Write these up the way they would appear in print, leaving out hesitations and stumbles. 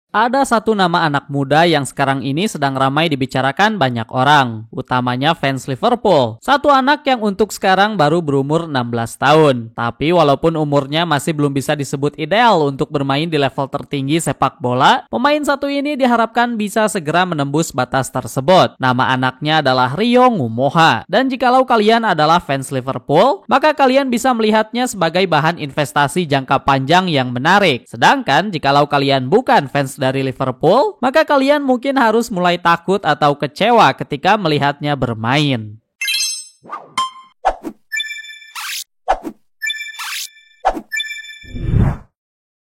Ada satu nama anak muda yang sekarang ini sedang ramai dibicarakan banyak orang, utamanya fans Liverpool. Satu anak yang untuk sekarang baru berumur 16 tahun. Tapi walaupun umurnya masih belum bisa disebut ideal untuk bermain di level tertinggi sepak bola, pemain satu ini diharapkan bisa segera menembus batas tersebut. Nama anaknya adalah Rio Ngumoha. Dan jikalau kalian adalah fans Liverpool, maka kalian bisa melihatnya sebagai bahan investasi jangka panjang yang menarik. Sedangkan jikalau kalian bukan fans dari Liverpool, maka kalian mungkin harus mulai takut atau kecewa ketika melihatnya bermain.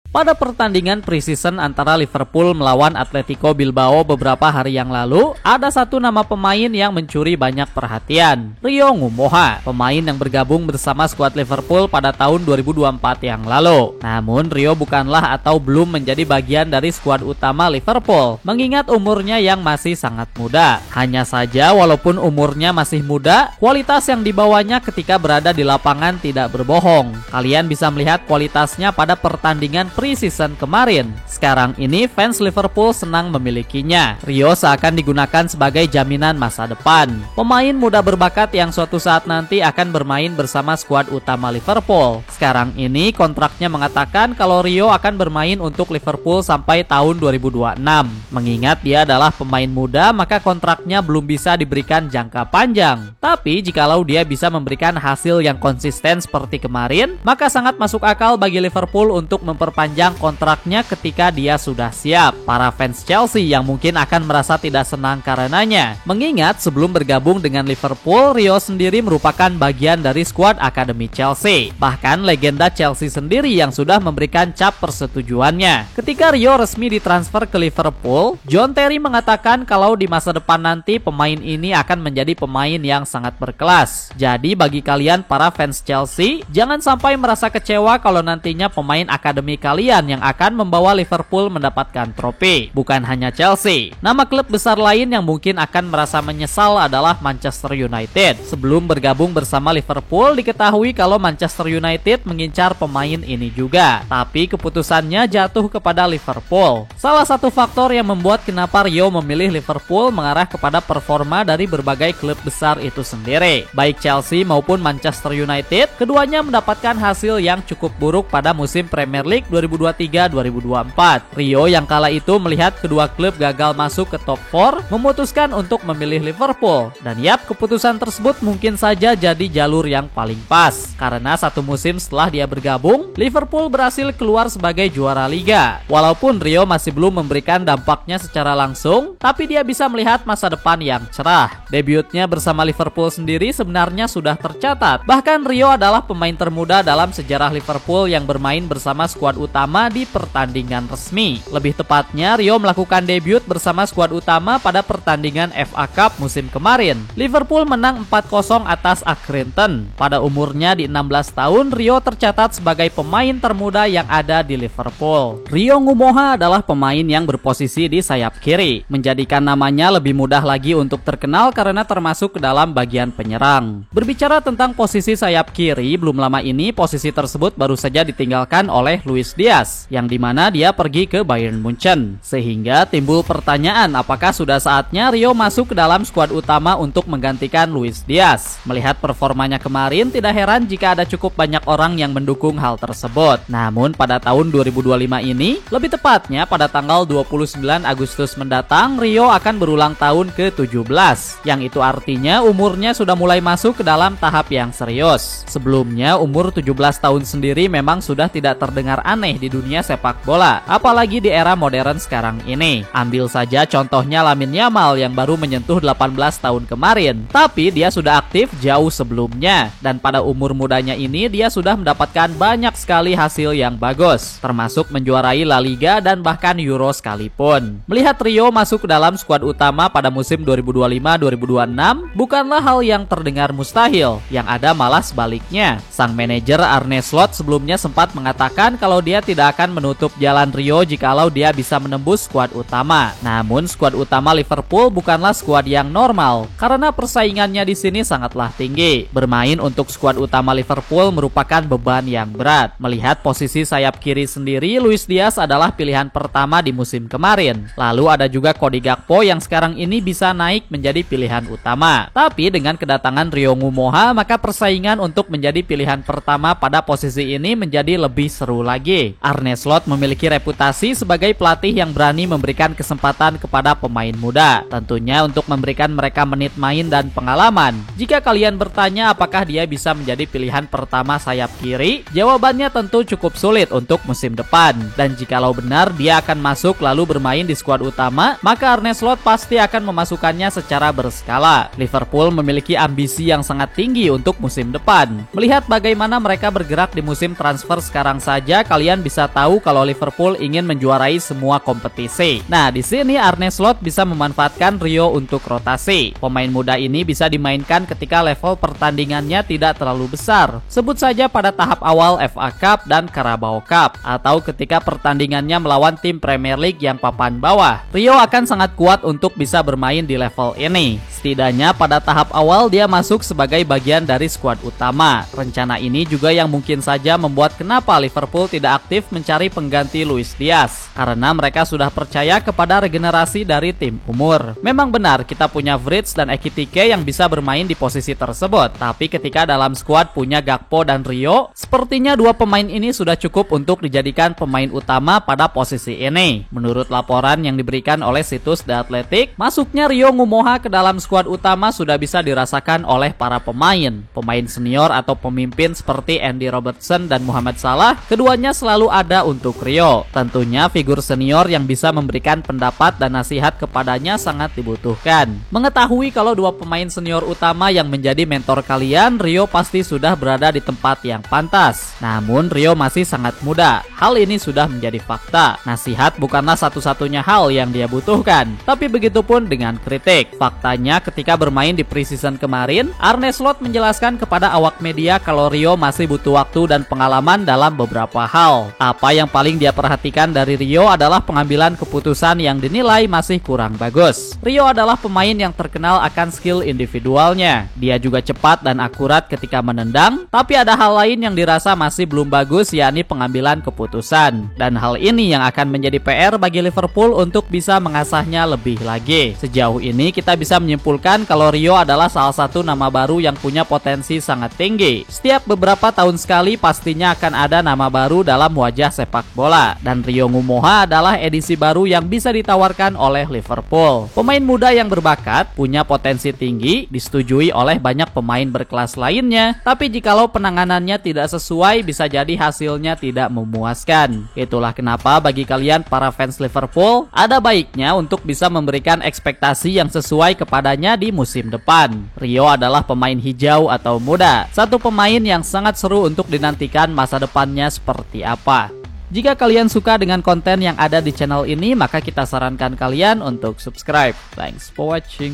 Pada pertandingan preseason antara Liverpool melawan Atletico Bilbao beberapa hari yang lalu, ada satu nama pemain yang mencuri banyak perhatian, Rio Ngumoha, pemain yang bergabung bersama skuad Liverpool pada tahun 2024 yang lalu. Namun Rio bukanlah atau belum menjadi bagian dari skuad utama Liverpool, mengingat umurnya yang masih sangat muda. Hanya saja walaupun umurnya masih muda, kualitas yang dibawanya ketika berada di lapangan tidak berbohong. Kalian bisa melihat kualitasnya pada pertandingan pre-season kemarin. Sekarang ini fans Liverpool senang memilikinya. Rio seakan digunakan sebagai jaminan masa depan. Pemain muda berbakat yang suatu saat nanti akan bermain bersama skuad utama Liverpool. Sekarang ini kontraknya mengatakan kalau Rio akan bermain untuk Liverpool sampai tahun 2026. Mengingat dia adalah pemain muda, maka kontraknya belum bisa diberikan jangka panjang. Tapi jikalau dia bisa memberikan hasil yang konsisten seperti kemarin, maka sangat masuk akal bagi Liverpool untuk memperpanjang kontraknya ketika dia sudah siap. Para fans Chelsea yang mungkin akan merasa tidak senang karenanya, mengingat sebelum bergabung dengan Liverpool, Rio sendiri merupakan bagian dari skuad akademi Chelsea. Bahkan legenda Chelsea sendiri yang sudah memberikan cap persetujuannya. Ketika Rio resmi ditransfer ke Liverpool, John Terry mengatakan kalau di masa depan nanti pemain ini akan menjadi pemain yang sangat berkelas. Jadi bagi kalian para fans Chelsea, jangan sampai merasa kecewa kalau nantinya pemain akademi kalian yang akan membawa Liverpool mendapatkan trofi. Bukan hanya Chelsea, nama klub besar lain yang mungkin akan merasa menyesal adalah Manchester United. Sebelum bergabung bersama Liverpool, diketahui kalau Manchester United mengincar pemain ini juga, tapi keputusannya jatuh kepada Liverpool. Salah satu faktor yang membuat kenapa Rio memilih Liverpool mengarah kepada performa dari berbagai klub besar itu sendiri. Baik Chelsea maupun Manchester United, keduanya mendapatkan hasil yang cukup buruk pada musim Premier League 2023-2024. Rio yang kala itu melihat kedua klub gagal masuk ke top 4, memutuskan untuk memilih Liverpool. Dan yap, keputusan tersebut mungkin saja jadi jalur yang paling pas. Karena satu musim setelah dia bergabung, Liverpool berhasil keluar sebagai juara Liga. Walaupun Rio masih belum memberikan dampaknya secara langsung, tapi dia bisa melihat masa depan yang cerah. Debutnya bersama Liverpool sendiri sebenarnya sudah tercatat. Bahkan Rio adalah pemain termuda dalam sejarah Liverpool yang bermain bersama skuad utama di pertandingan resmi. Lebih tepatnya, Rio melakukan debut bersama skuad utama pada pertandingan FA Cup musim kemarin. Liverpool menang 4-0 atas Accrington. Pada umurnya di 16 tahun, Rio tercatat sebagai pemain termuda yang ada di Liverpool. Rio Ngumoha adalah pemain yang berposisi di sayap kiri, menjadikan namanya lebih mudah lagi untuk terkenal karena termasuk ke dalam bagian penyerang. Berbicara tentang posisi sayap kiri, belum lama ini posisi tersebut baru saja ditinggalkan oleh Luis Diaz, yang dimana dia pergi ke Bayern Munchen. Sehingga timbul pertanyaan apakah sudah saatnya Rio masuk ke dalam skuad utama untuk menggantikan Luis Diaz. Melihat performanya kemarin, tidak heran jika ada cukup banyak orang yang mendukung hal tersebut. Namun pada tahun 2025 ini, lebih tepatnya pada tanggal 29 Agustus mendatang, Rio akan berulang tahun ke-17, yang itu artinya umurnya sudah mulai masuk ke dalam tahap yang serius. Sebelumnya umur 17 tahun sendiri memang sudah tidak terdengar aneh di dunia sepak bola, apalagi di era modern sekarang ini. Ambil saja contohnya Lamine Yamal yang baru menyentuh 18 tahun kemarin, tapi dia sudah aktif jauh sebelumnya, dan pada umur mudanya ini dia sudah mendapatkan banyak sekali hasil yang bagus, termasuk menjuarai La Liga dan bahkan Euro sekalipun. Melihat Rio masuk ke dalam skuad utama pada musim 2025-2026 bukanlah hal yang terdengar mustahil, yang ada malah sebaliknya. Sang manajer Arne Slot sebelumnya sempat mengatakan kalau dia tidak akan menutup jalan Rio jikalau dia bisa menembus skuad utama. Namun skuad utama Liverpool bukanlah skuad yang normal karena persaingannya di sini sangatlah tinggi. Bermain untuk skuad utama Liverpool merupakan beban yang berat. Melihat posisi sayap kiri sendiri, Luis Diaz adalah pilihan pertama di musim kemarin. Lalu ada juga Cody Gakpo yang sekarang ini bisa naik menjadi pilihan utama. Tapi dengan kedatangan Rio Ngumoha, maka persaingan untuk menjadi pilihan pertama pada posisi ini menjadi lebih seru lagi. Arne Slot memiliki reputasi sebagai pelatih yang berani memberikan kesempatan kepada pemain muda, tentunya untuk memberikan mereka menit main dan pengalaman. Jika kalian bertanya apakah dia bisa menjadi pilihan pertama sayap kiri, jawabannya tentu cukup sulit untuk musim depan. Dan jikalau benar dia akan masuk lalu bermain di skuad utama, maka Arne Slot pasti akan memasukkannya secara berskala. Liverpool memiliki ambisi yang sangat tinggi untuk musim depan. Melihat bagaimana mereka bergerak di musim transfer sekarang saja, kalian bisa tahu kalau Liverpool ingin menjuarai semua kompetisi. Nah, di sini Arne Slot bisa memanfaatkan Rio untuk rotasi. Pemain muda ini bisa dimainkan ketika level pertandingannya tidak terlalu besar. Sebut saja pada tahap awal FA Cup dan Carabao Cup, atau ketika pertandingannya melawan tim Premier League yang papan bawah. Rio akan sangat kuat untuk bisa bermain di level ini. Setidaknya pada tahap awal dia masuk sebagai bagian dari skuad utama. Rencana ini juga yang mungkin saja membuat kenapa Liverpool tidak aktif mencari pengganti Luis Diaz, karena mereka sudah percaya kepada regenerasi dari tim umur. Memang benar kita punya Vrij dan Ekitike yang bisa bermain di posisi tersebut, tapi ketika dalam skuad punya Gakpo dan Rio, sepertinya dua pemain ini sudah cukup untuk dijadikan pemain utama pada posisi ini. Menurut laporan yang diberikan oleh situs The Athletic, masuknya Rio Ngumoha ke dalam skuad utama sudah bisa dirasakan oleh para pemain senior atau pemimpin seperti Andy Robertson dan Mohamed Salah. Keduanya selalu ada untuk Rio. Tentunya figur senior yang bisa memberikan pendapat dan nasihat kepadanya sangat dibutuhkan. Mengetahui kalau dua pemain senior utama yang menjadi mentor kalian, Rio pasti sudah berada di tempat yang pantas. Namun Rio masih sangat muda. Hal ini sudah menjadi fakta. Nasihat bukanlah satu-satunya hal yang dia butuhkan, tapi begitupun dengan kritik. Faktanya ketika bermain di preseason kemarin, Arne Slot menjelaskan kepada awak media kalau Rio masih butuh waktu dan pengalaman dalam beberapa hal. Apa yang paling dia perhatikan dari Rio adalah pengambilan keputusan yang dinilai masih kurang bagus. Rio adalah pemain yang terkenal akan skill individualnya. Dia juga cepat dan akurat ketika menendang, tapi ada hal lain yang dirasa masih belum bagus, yakni pengambilan keputusan. Dan hal ini yang akan menjadi PR bagi Liverpool untuk bisa mengasahnya lebih lagi. Sejauh ini kita bisa menyimpulkan kalau Rio adalah salah satu nama baru yang punya potensi sangat tinggi. Setiap beberapa tahun sekali pastinya akan ada nama baru dalam wajah sepak bola, dan Rio Ngumoha adalah edisi baru yang bisa ditawarkan oleh Liverpool. Pemain muda yang berbakat, punya potensi tinggi, disetujui oleh banyak pemain berkelas lainnya, tapi jikalau penanganannya tidak sesuai, bisa jadi hasilnya tidak memuaskan. Itulah kenapa bagi kalian para fans Liverpool, ada baiknya untuk bisa memberikan ekspektasi yang sesuai kepadanya di musim depan. Rio adalah pemain hijau atau muda, satu pemain yang sangat seru untuk dinantikan masa depannya seperti apa. Jika kalian suka dengan konten yang ada di channel ini, maka kita sarankan kalian untuk subscribe. Thanks for watching.